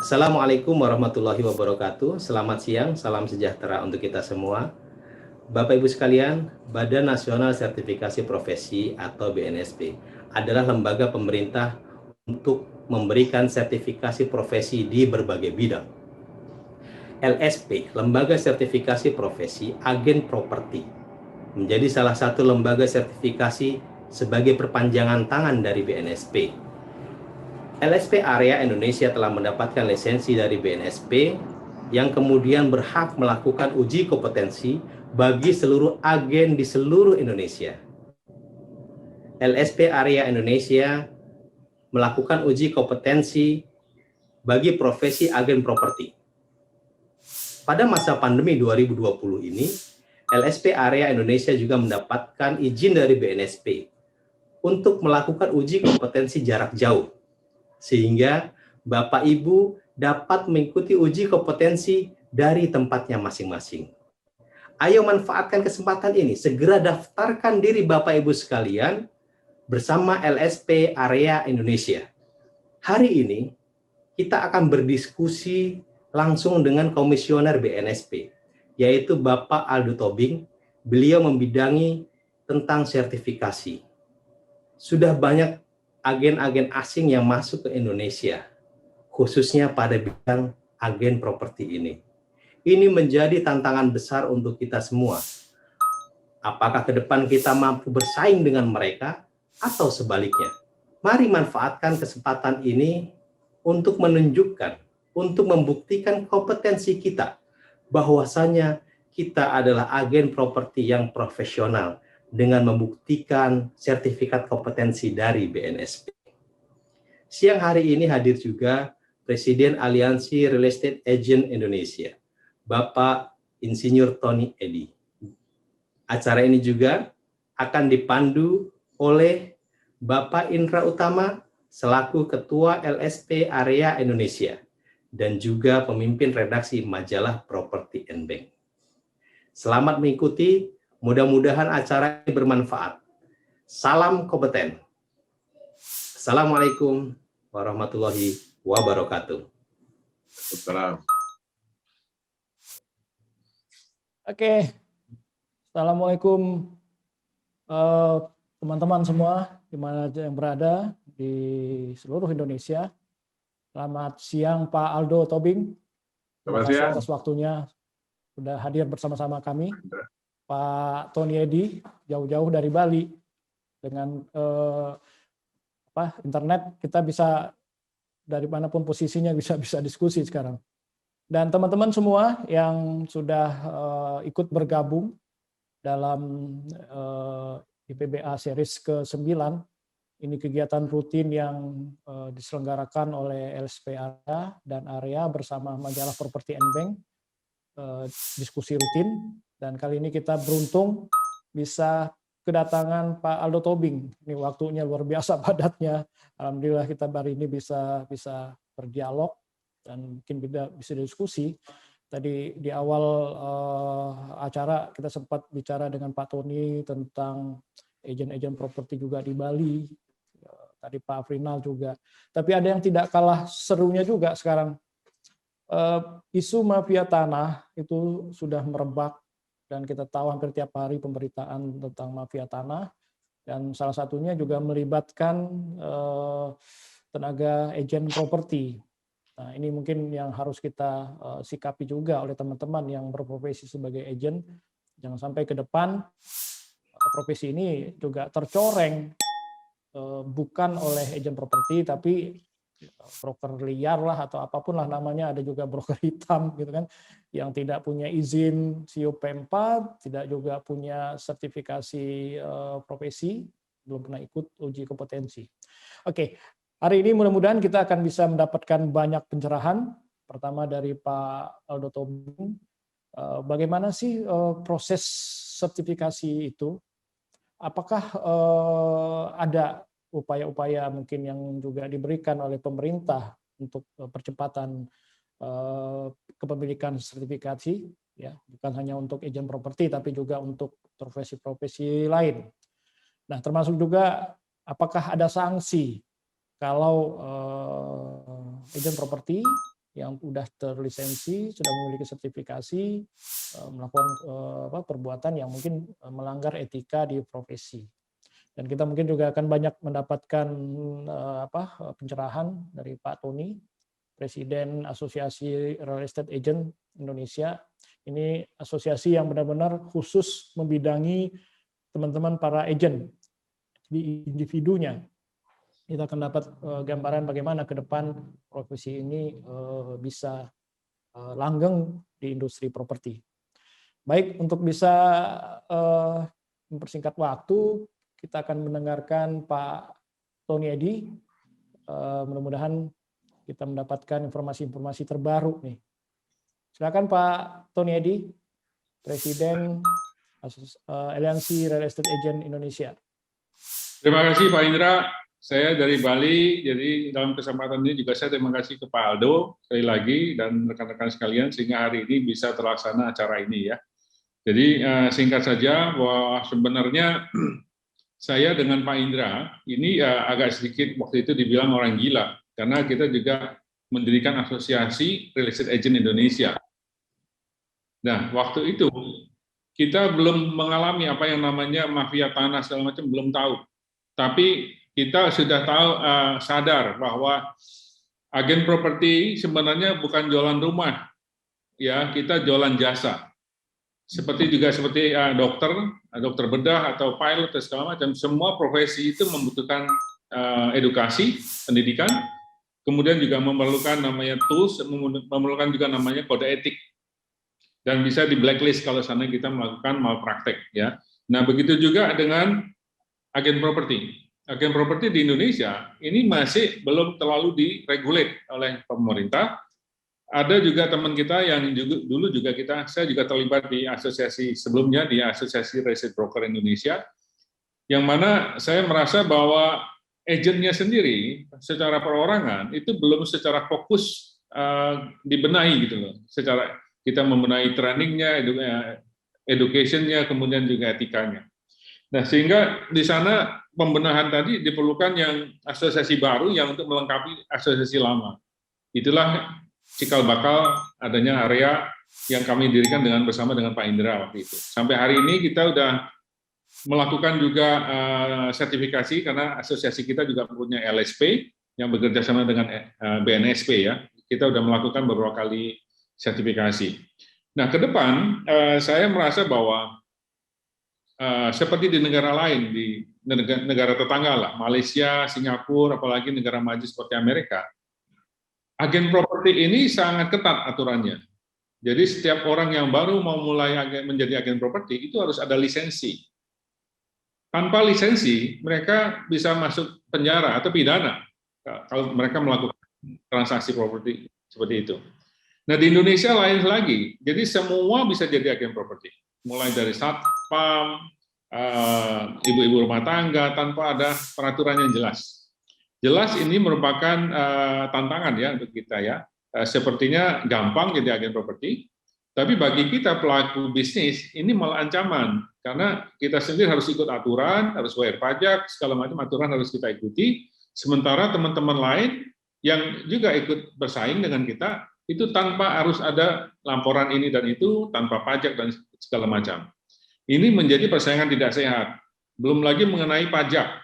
Assalamualaikum warahmatullahi wabarakatuh. Selamat siang, salam sejahtera untuk kita semua. Bapak Ibu sekalian, Badan Nasional Sertifikasi Profesi atau BNSP adalah lembaga pemerintah untuk memberikan sertifikasi profesi di berbagai bidang. LSP, Lembaga Sertifikasi Profesi Agen Properti, menjadi salah satu lembaga sertifikasi sebagai perpanjangan tangan dari BNSP. LSP Area Indonesia telah mendapatkan lisensi dari BNSP yang kemudian berhak melakukan uji kompetensi bagi seluruh agen di seluruh Indonesia. LSP Area Indonesia melakukan uji kompetensi bagi profesi agen properti. Pada masa pandemi 2020 ini, LSP Area Indonesia juga mendapatkan izin dari BNSP untuk melakukan uji kompetensi jarak jauh, sehingga Bapak Ibu dapat mengikuti uji kompetensi dari tempatnya masing-masing. Ayo manfaatkan kesempatan ini, segera daftarkan diri Bapak Ibu sekalian bersama LSP Area Indonesia. Hari ini kita akan berdiskusi langsung dengan Komisioner BNSP, yaitu Bapak Aldo Tobing. Beliau membidangi tentang sertifikasi. Sudah banyak agen-agen asing yang masuk ke Indonesia, khususnya pada bidang agen properti ini. Ini menjadi tantangan besar untuk kita semua. Apakah ke depan kita mampu bersaing dengan mereka atau sebaliknya? Mari manfaatkan kesempatan ini untuk menunjukkan, untuk membuktikan kompetensi kita, bahwasanya kita adalah agen properti yang profesional dengan membuktikan sertifikat kompetensi dari BNSP. Siang hari ini hadir juga Presiden Aliansi Real Estate Agent Indonesia, Bapak Insinyur Tony Edi. Acara ini juga akan dipandu oleh Bapak Indra Utama selaku Ketua LSP Area Indonesia dan juga pemimpin redaksi majalah Property and Bank. Selamat mengikuti, mudah-mudahan acara ini bermanfaat. Salam kompeten. Assalamualaikum warahmatullahi wabarakatuh. Salam. Oke, Assalamualaikum teman-teman semua di mana yang berada di seluruh Indonesia. Selamat siang Pak Aldo Tobing. Terima kasih atas waktunya sudah hadir bersama-sama kami. Pak Tony Edi jauh-jauh dari Bali dengan internet kita bisa dari manapun posisinya bisa diskusi sekarang. Dan teman-teman semua yang sudah ikut bergabung dalam IPBA series ke-9, ini kegiatan rutin yang diselenggarakan oleh LSP Area dan Area bersama majalah Property and Bank, diskusi rutin. Dan kali ini kita beruntung bisa kedatangan Pak Aldo Tobing. Ini waktunya luar biasa padatnya. Alhamdulillah kita hari ini bisa berdialog dan mungkin bisa diskusi. Tadi di awal acara kita sempat bicara dengan Pak Tony tentang agen-agen properti juga di Bali. Tadi Pak Afrinal juga. Tapi ada yang tidak kalah serunya juga sekarang. Isu mafia tanah itu sudah merebak dan kita tahu hampir tiap hari pemberitaan tentang mafia tanah. Dan salah satunya juga melibatkan tenaga agen properti. Nah, ini mungkin yang harus kita sikapi juga oleh teman-teman yang berprofesi sebagai agen. Jangan sampai ke depan profesi ini juga tercoreng bukan oleh agen properti tapi broker liar lah atau apapun lah namanya, ada juga broker hitam gitu kan yang tidak punya izin CUP4, tidak juga punya sertifikasi profesi, belum pernah ikut uji kompetensi. Oke. Hari ini mudah-mudahan kita akan bisa mendapatkan banyak pencerahan. Pertama dari Pak Aldo Tobing, bagaimana sih proses sertifikasi itu? Apakah ada upaya-upaya mungkin yang juga diberikan oleh pemerintah untuk percepatan kepemilikan sertifikasi, ya, bukan hanya untuk agen properti tapi juga untuk profesi-profesi lain. Nah, termasuk juga apakah ada sanksi kalau agen properti yang sudah terlisensi, sudah memiliki sertifikasi, melakukan perbuatan yang mungkin melanggar etika di profesi. Dan kita mungkin juga akan banyak mendapatkan pencerahan dari Pak Tony, Presiden Asosiasi Real Estate Agent Indonesia. Ini asosiasi yang benar-benar khusus membidangi teman-teman para agent di individunya. Kita akan dapat gambaran bagaimana ke depan profesi ini bisa langgeng di industri properti. Baik, untuk bisa mempersingkat waktu, kita akan mendengarkan Pak Tony Edi. Mudah-mudahan kita mendapatkan informasi-informasi terbaru nih. Silakan Pak Tony Edi, Presiden Aliansi Real Estate Agent Indonesia. Terima kasih Pak Indra. Saya dari Bali, jadi dalam kesempatan ini juga saya terima kasih ke Pak Aldo sekali lagi dan rekan-rekan sekalian sehingga hari ini bisa terlaksana acara ini ya. Jadi singkat saja bahwa sebenarnya saya dengan Pak Indra ini agak sedikit waktu itu dibilang orang gila karena kita juga mendirikan Asosiasi Real Estate Agent Indonesia. Nah, waktu itu kita belum mengalami apa yang namanya mafia tanah segala macam, belum tahu. Tapi kita sudah tahu, sadar bahwa agen properti sebenarnya bukan jualan rumah, ya kita jualan jasa. Seperti dokter bedah atau pilot dan segala macam, semua profesi itu membutuhkan edukasi, pendidikan, kemudian juga memerlukan namanya tools, memerlukan juga namanya kode etik, dan bisa di blacklist kalau sana kita melakukan malpraktek ya. Nah begitu juga dengan agen properti. Agen properti di Indonesia ini masih belum terlalu diregulate oleh pemerintah. Ada juga teman kita yang dulu juga saya juga terlibat di asosiasi sebelumnya di Asosiasi Real Estate Broker Indonesia, yang mana saya merasa bahwa agennya sendiri secara perorangan itu belum secara fokus dibenahi gitu loh. Secara kita membenahi trainingnya, educationnya, kemudian juga etikanya. Nah sehingga di sana pembenahan tadi diperlukan yang asosiasi baru yang untuk melengkapi asosiasi lama. Itulah cikal bakal adanya area yang kami dirikan bersama dengan Pak Indra waktu itu. Sampai hari ini kita sudah melakukan juga sertifikasi karena asosiasi kita juga punya LSP yang bekerja sama dengan BNSP ya. Kita sudah melakukan beberapa kali sertifikasi. Nah, ke depan saya merasa bahwa seperti di negara lain, di negara tetangga lah, Malaysia, Singapura, apalagi negara maju seperti Amerika, agen properti ini sangat ketat aturannya. Jadi setiap orang yang baru mau mulai menjadi agen properti itu harus ada lisensi. Tanpa lisensi, mereka bisa masuk penjara atau pidana kalau mereka melakukan transaksi properti seperti itu. Nah di Indonesia lain lagi, jadi semua bisa jadi agen properti, mulai dari satpam, ibu-ibu rumah tangga tanpa ada peraturan yang jelas. Jelas ini merupakan tantangan ya untuk kita ya. Sepertinya gampang jadi agen properti, tapi bagi kita pelaku bisnis ini malah ancaman karena kita sendiri harus ikut aturan, harus bayar pajak, segala macam aturan harus kita ikuti. Sementara teman-teman lain yang juga ikut bersaing dengan kita itu tanpa harus ada laporan ini dan itu, tanpa pajak dan segala macam. Ini menjadi persaingan tidak sehat. Belum lagi mengenai pajak.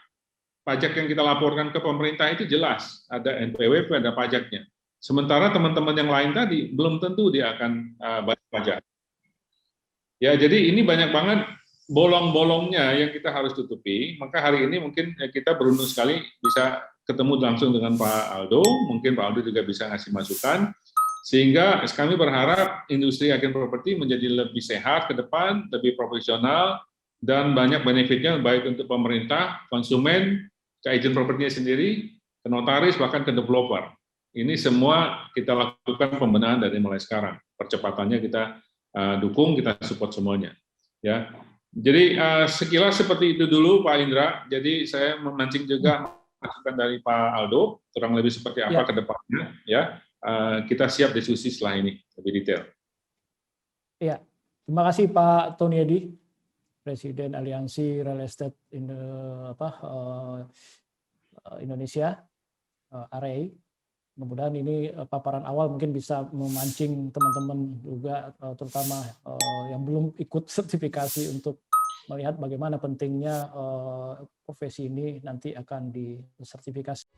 Pajak yang kita laporkan ke pemerintah itu jelas, ada NPWP, ada pajaknya. Sementara teman-teman yang lain tadi belum tentu dia akan bayar pajak. Ya, jadi ini banyak banget bolong-bolongnya yang kita harus tutupi. Maka hari ini mungkin kita beruntung sekali bisa ketemu langsung dengan Pak Aldo. Mungkin Pak Aldo juga bisa ngasih masukan. Sehingga kami berharap industri agen properti menjadi lebih sehat ke depan, lebih profesional, dan banyak benefitnya baik untuk pemerintah, konsumen, ke agen propertinya sendiri, ke notaris, bahkan ke developer. Ini semua kita lakukan pembenahan dari mulai sekarang. Percepatannya kita dukung, kita support semuanya. Ya, jadi sekilas seperti itu dulu Pak Indra. Jadi saya memancing juga masukan dari Pak Aldo, kurang lebih seperti apa ke depannya. Ya. Kita siap diskusi setelah ini lebih detail. Iya, terima kasih Pak Tony Edi, Presiden Aliansi Real Estate Indonesia, REA. Mudah-mudahan ini paparan awal mungkin bisa memancing teman-teman juga, terutama yang belum ikut sertifikasi untuk melihat bagaimana pentingnya profesi ini nanti akan disertifikasi.